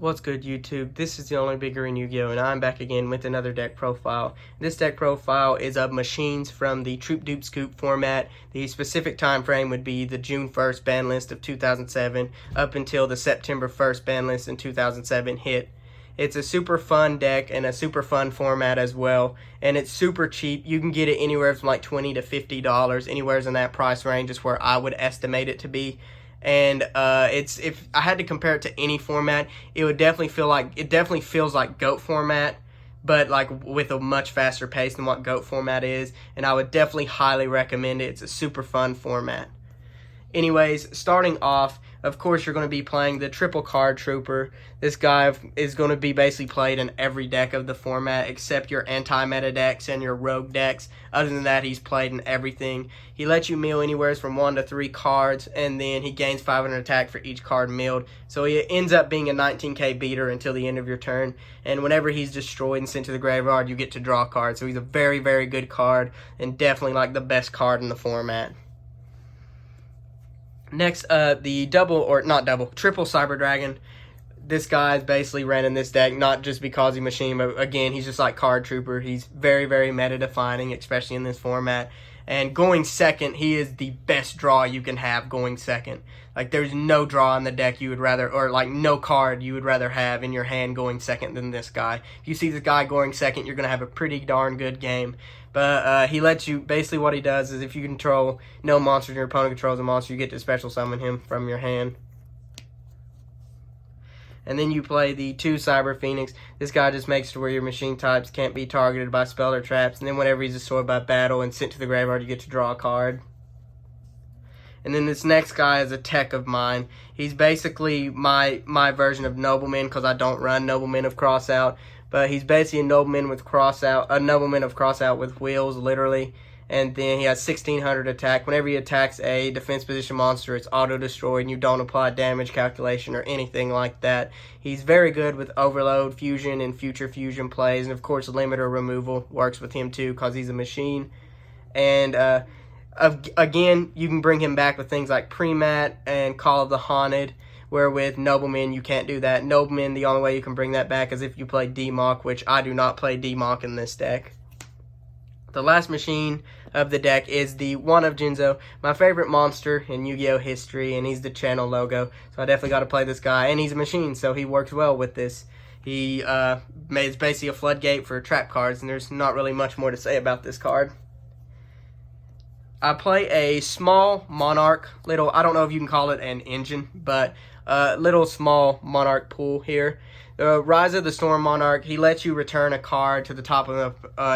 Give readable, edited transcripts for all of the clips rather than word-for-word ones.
What's good, YouTube? This is the only bigger in Yu-Gi-Oh, and I'm back again with another deck profile. This deck profile is of machines from the Troop Dupe Scoop format. The specific time frame would be the June 1st ban list of 2007 up until the September 1st ban list in 2007 hit. It's a super fun deck and a super fun format as well, and it's super cheap. You can get it anywhere from like $20 to $50. Anywhere in that price range is where I would estimate it to be. And if I had to compare it to any format, it would definitely feels like GOAT format, but like with a much faster pace than what GOAT format is. And I would definitely highly recommend it. It's a super fun format. Anyways, starting off, of course, you're going to be playing the Triple Card Trooper. This guy is going to be basically played in every deck of the format except your anti-meta decks and your rogue decks. Other than that, he's played in everything. He lets you mill anywhere from 1 to 3 cards, and then he gains 500 attack for each card milled. So he ends up being a 19k beater until the end of your turn. And whenever he's destroyed and sent to the graveyard, you get to draw cards. So he's a very, very good card, and definitely like the best card in the format. Next, the triple Cyber Dragon. This guy is basically ran in this deck, not just because he's machine, but again, he's just like Card Trooper. He's very, very meta-defining, especially in this format. And going second, he is the best draw you can have going second. Like, there's no draw in the deck you would rather, or like no card you would rather have in your hand going second than this guy. If you see this guy going second, you're going to have a pretty darn good game. But he lets you, basically what he does is if you control no monsters and your opponent controls a monster, you get to special summon him from your hand. And then you play the 2 Cyber Phoenix. This guy just makes it to where your machine types can't be targeted by spell or traps. And then whenever he's destroyed by battle and sent to the graveyard, you get to draw a card. And then this next guy is a tech of mine. He's basically my version of Nobleman, because I don't run Nobleman of Crossout. But he's basically a Nobleman of Crossout with wheels, literally. And then he has 1600 attack. Whenever he attacks a defense position monster, it's auto-destroyed, and you don't apply damage calculation or anything like that. He's very good with Overload, Fusion, and Future Fusion plays. And, of course, Limiter Removal works with him, too, because he's a machine. And, again, you can bring him back with things like Premat and Call of the Haunted, where with Nobleman, you can't do that. Nobleman, the only way you can bring that back is if you play D-Mock, which I do not play D-Mock in this deck. The last machine of the deck is the One of Jinzo, my favorite monster in Yu-Gi-Oh history, and he's the channel logo. So I definitely got to play this guy, and he's a machine, so he works well with this. He it's basically a floodgate for trap cards, and there's not really much more to say about this card. I play a small Monarch, I don't know if you can call it an engine, but little small Monarch pool here. Rise of the Storm Monarch, he lets you return a card to the top of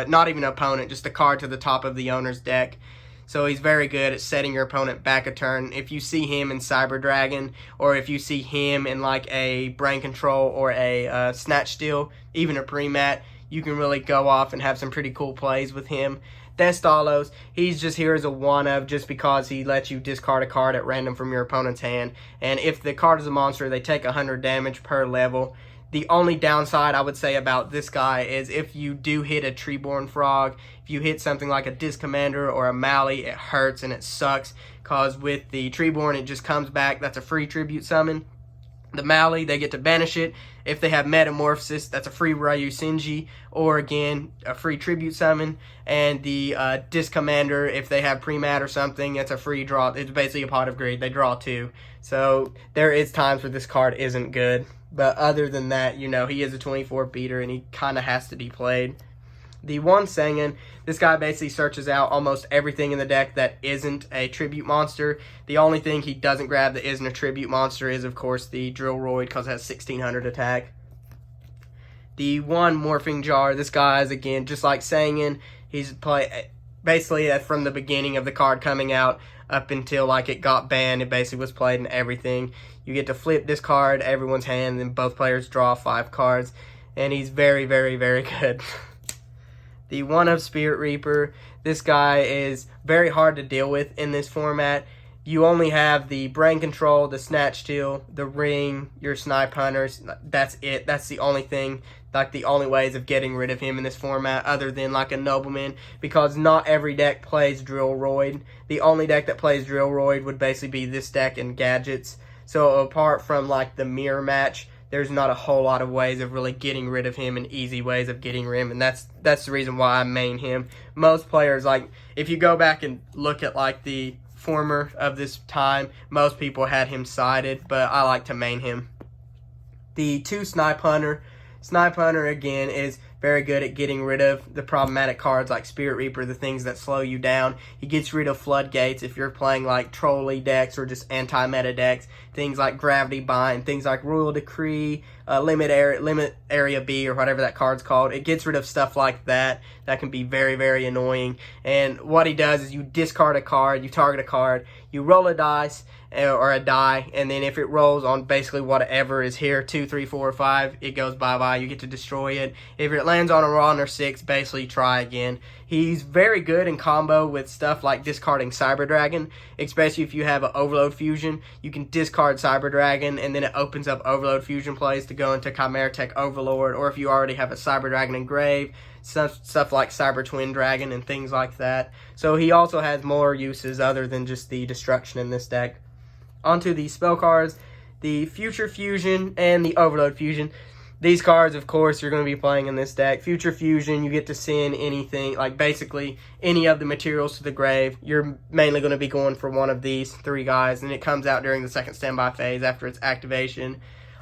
not even an opponent, just a card to the top of the owner's deck. So he's very good at setting your opponent back a turn. If you see him in Cyber Dragon, or if you see him in like a Brain Control or a Snatch Steal, even a Premat, you can really go off and have some pretty cool plays with him. Destalos, he's just here as a one-of just because he lets you discard a card at random from your opponent's hand. And if the card is a monster, they take 100 damage per level. The only downside I would say about this guy is if you do hit a Treeborn Frog, if you hit something like a Disc Commander or a Mally, it hurts and it sucks. Because with the Treeborn, it just comes back. That's a free tribute summon. The Mally, they get to banish it. If they have Metamorphosis, that's a free Ryu Senji, or again, a free tribute summon. And the Disc Commander, if they have Premat or something, that's a free draw. It's basically a Pot of Greed. They draw 2. So there is times where this card isn't good. But other than that, you know, he is a 24 beater, and he kind of has to be played. The One Sengen, this guy basically searches out almost everything in the deck that isn't a tribute monster. The only thing he doesn't grab that isn't a tribute monster is, of course, the Drillroid, because it has 1600 attack. The One Morphing Jar, this guy is, again, just like Sengen, he's basically from the beginning of the card coming out up until like it got banned, it basically was played in everything. You get to flip this card, everyone's hand, and both players draw 5 cards. And he's very, very, very good. The One of Spirit Reaper, this guy is very hard to deal with in this format. You only have the Brain Control, the Snatch Steal, the Ring, your Snipe Hunters. That's it. That's the only thing, like the only ways of getting rid of him in this format other than like a Nobleman, because not every deck plays Drillroid. The only deck that plays Drillroid would basically be this deck and Gadgets. So apart from like the mirror match, there's not a whole lot of ways of really getting rid of him and easy ways of getting rid of him, and that's the reason why I main him. Most players, like, if you go back and look at, like, the former of this time, most people had him sided, but I like to main him. The 2 Snipe Hunter. Snipe Hunter, again, is very good at getting rid of the problematic cards like Spirit Reaper, the things that slow you down. He gets rid of Floodgates if you're playing like trolley decks or just anti-meta decks. Things like Gravity Bind, things like Royal Decree, Limit Area B, or whatever that card's called. It gets rid of stuff like that. That can be very, very annoying. And what he does is you discard a card, you target a card, you roll a dice, or a die, and then if it rolls on basically whatever is here, 2, 3, 4, or 5, it goes bye-bye. You get to destroy it. If it lands on a 1 or 6, basically try again. He's very good in combo with stuff like discarding Cyber Dragon, especially if you have an Overload Fusion. You can discard Cyber Dragon, and then it opens up Overload Fusion plays to go into Chimera Tech Overlord, or if you already have a Cyber Dragon engraved, stuff like Cyber Twin Dragon and things like that. So he also has more uses other than just the destruction in this deck. Onto the spell cards, the Future Fusion and the Overload Fusion. These cards, of course, you're going to be playing in this deck. Future Fusion, you get to send anything, like basically any of the materials to the grave. You're mainly going to be going for one of these 3 guys, and it comes out during the second standby phase after its activation.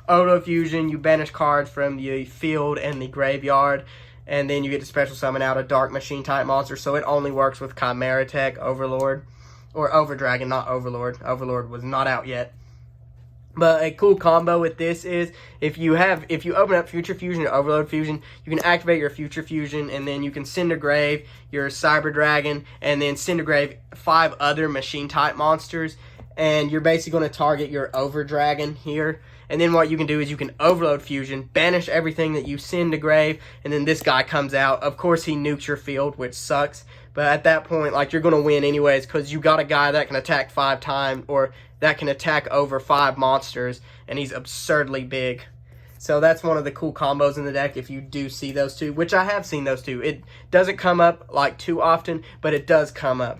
Overload Fusion, you banish cards from the field and the graveyard, and then you get to special summon out a Dark Machine type monster, so it only works with Chimera Tech Overlord. Or Overdragon, not Overlord. Overlord was not out yet. But a cool combo with this is if you open up Future Fusion or Overload Fusion, you can activate your Future Fusion, and then you can send to grave your Cyber Dragon, and then send to grave 5 other machine type monsters, and you're basically going to target your Overdragon here. And then what you can do is you can Overload Fusion, banish everything that you send to grave, and then this guy comes out. Of course, he nukes your field, which sucks. But at that point, like, you're going to win anyways, because you got a guy that can attack 5 times, or that can attack over 5 monsters, and he's absurdly big. So that's one of the cool combos in the deck if you do see those 2, which I have seen those 2. It doesn't come up, like, too often, but it does come up.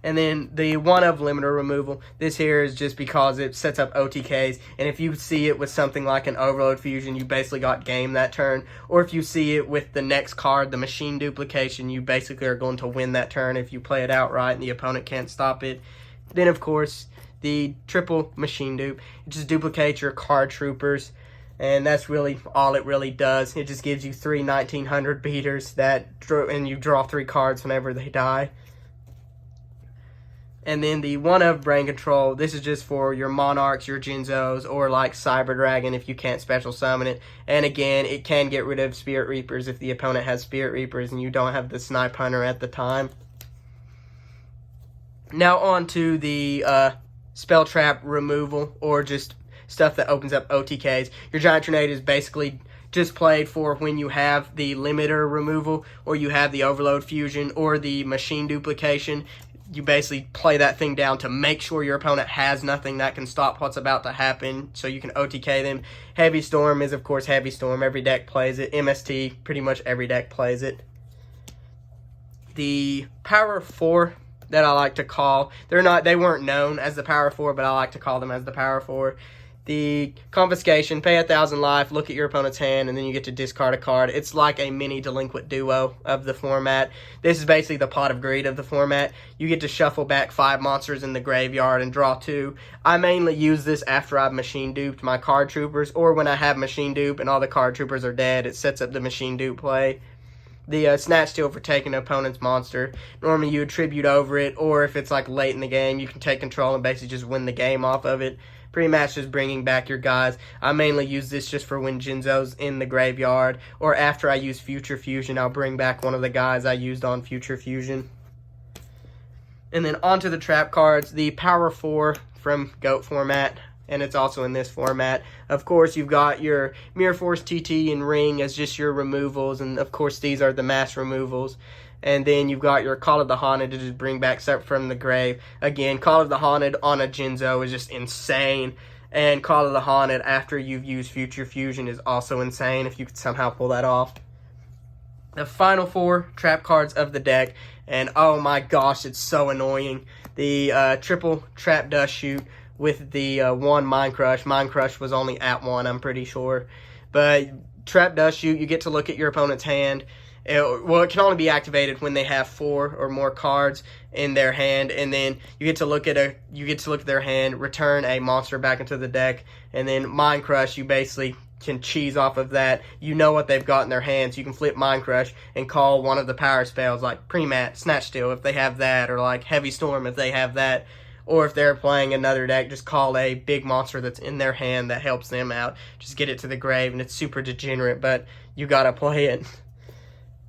And then the 1 of limiter removal. This here is just because it sets up OTKs. And if you see it with something like an Overload Fusion, you basically got game that turn. Or if you see it with the next card, the Machine Duplication, you basically are going to win that turn if you play it outright and the opponent can't stop it. Then, of course, the triple Machine Dupe. It just duplicates your card troopers. And that's really all it really does. It just gives you 3 1900 beaters and you draw 3 cards whenever they die. And then the 1 of Brain Control, this is just for your Monarchs, your Jinzos, or like Cyber Dragon if you can't special summon it. And again, it can get rid of Spirit Reapers if the opponent has Spirit Reapers and you don't have the Snipe Hunter at the time. Now on to the Spell Trap removal, or just stuff that opens up OTKs. Your Giant Tornado is basically just played for when you have the limiter removal, or you have the Overload Fusion, or the Machine Duplication. You basically play that thing down to make sure your opponent has nothing that can stop what's about to happen, so you can OTK them. Heavy Storm is, of course, Heavy Storm. Every deck plays it. MST, pretty much every deck plays it. The Power 4 that I like to call, they weren't known as the Power 4, but I like to call them as the Power 4. The Confiscation, pay 1,000 life, look at your opponent's hand, and then you get to discard a card. It's like a mini Delinquent Duo of the format. This is basically the Pot of Greed of the format. You get to shuffle back 5 monsters in the graveyard and draw 2. I mainly use this after I've Machine Duped my card troopers, or when I have Machine Dupe and all the card troopers are dead, it sets up the Machine Dupe play. The Snatch Steal for taking an opponent's monster. Normally you attribute over it, or if it's like late in the game, you can take control and basically just win the game off of it. Pretty much just bringing back your guys. I mainly use this just for when Jinzo's in the graveyard, or after I use Future Fusion, I'll bring back one of the guys I used on Future Fusion. And then onto the trap cards, the Power 4 from GOAT format, and it's also in this format. Of course, you've got your Mirror Force TT and Ring as just your removals, and of course these are the mass removals. And then you've got your Call of the Haunted to just bring back stuff from the grave. Again, Call of the Haunted on a Jinzo is just insane. And Call of the Haunted after you've used Future Fusion is also insane if you could somehow pull that off. The final 4 trap cards of the deck. And oh my gosh, it's so annoying. The triple Trap Dust Shoot with the 1 Mind Crush. Mind Crush was only at 1, I'm pretty sure. But Trap Dust Shoot, you get to look at your opponent's hand. It can only be activated when they have 4 or more cards in their hand, and then you get to look at their hand, return a monster back into the deck, and then Mind Crush, you basically can cheese off of that. You know what they've got in their hands. You can flip Mind Crush and call one of the power spells like Pre-Mat, Snatch Steal if they have that, or like Heavy Storm if they have that. Or if they're playing another deck, just call a big monster that's in their hand that helps them out. Just get it to the grave, and it's super degenerate, but you gotta play it.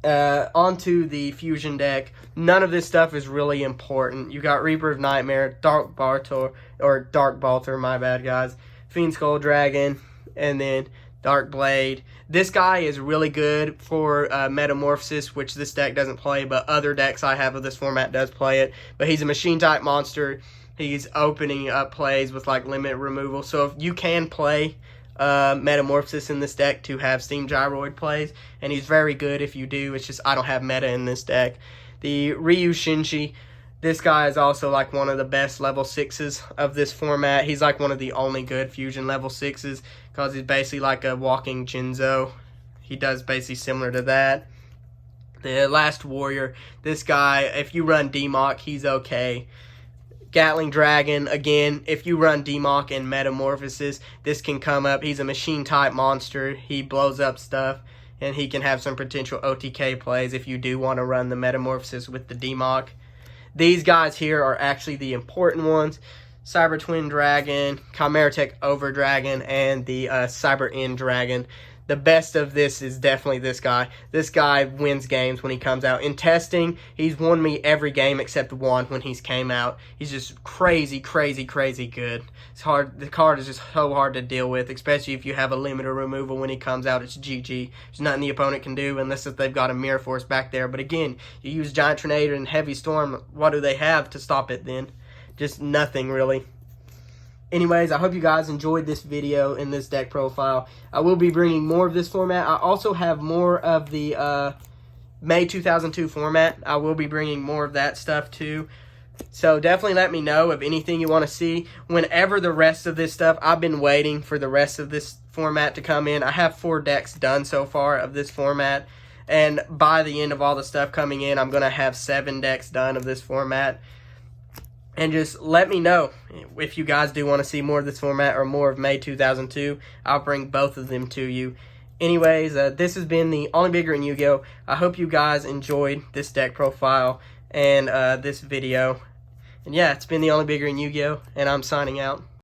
Onto the fusion deck. None of this stuff is really important. You got Reaper of Nightmare, Dark Balter, my bad guys, Fiend Skull Dragon, and then Dark Blade. This guy is really good for Metamorphosis, which this deck doesn't play, but other decks I have of this format does play it. But he's a machine type monster. He's opening up plays with like limit removal. So if you can play Metamorphosis in this deck to have Steam Gyroid plays, and he's very good if you do. It's just I don't have meta in this deck. The Ryu Shinji, this guy is also like one of the best level 6s of this format. He's like one of the only good fusion level 6s because he's basically like a walking Jinzo. He does basically similar to that. The Last Warrior, this guy, if you run DMOC, he's okay. Gatling Dragon, again, if you run DMOC and Metamorphosis, this can come up. He's a machine type monster. He blows up stuff, and he can have some potential OTK plays if you do want to run the Metamorphosis with the DMOC. These guys here are actually the important ones. Cyber Twin Dragon, Chimera Tech Over Dragon, and the Cyber End Dragon. The best of this is definitely this guy. This guy wins games when he comes out. In testing, he's won me every game except one when he's came out. He's just crazy, crazy, crazy good. It's hard. The card is just so hard to deal with, especially if you have a limiter removal when he comes out. It's GG. There's nothing the opponent can do unless if they've got a Mirror Force back there. But again, you use Giant Tornado and Heavy Storm. What do they have to stop it then? Just nothing, really. Anyways, I hope you guys enjoyed this video in this deck profile. I will be bringing more of this format. I also have more of the May 2002 format. I will be bringing more of that stuff too. So definitely let me know of anything you want to see. Whenever the rest of this stuff, I've been waiting for the rest of this format to come in. I have 4 decks done so far of this format. And by the end of all the stuff coming in, I'm going to have 7 decks done of this format. And just let me know if you guys do want to see more of this format or more of May 2002. I'll bring both of them to you. Anyways, this has been the Only Bigger in Yu-Gi-Oh! I hope you guys enjoyed this deck profile and this video. And yeah, it's been the Only Bigger in Yu-Gi-Oh! And I'm signing out.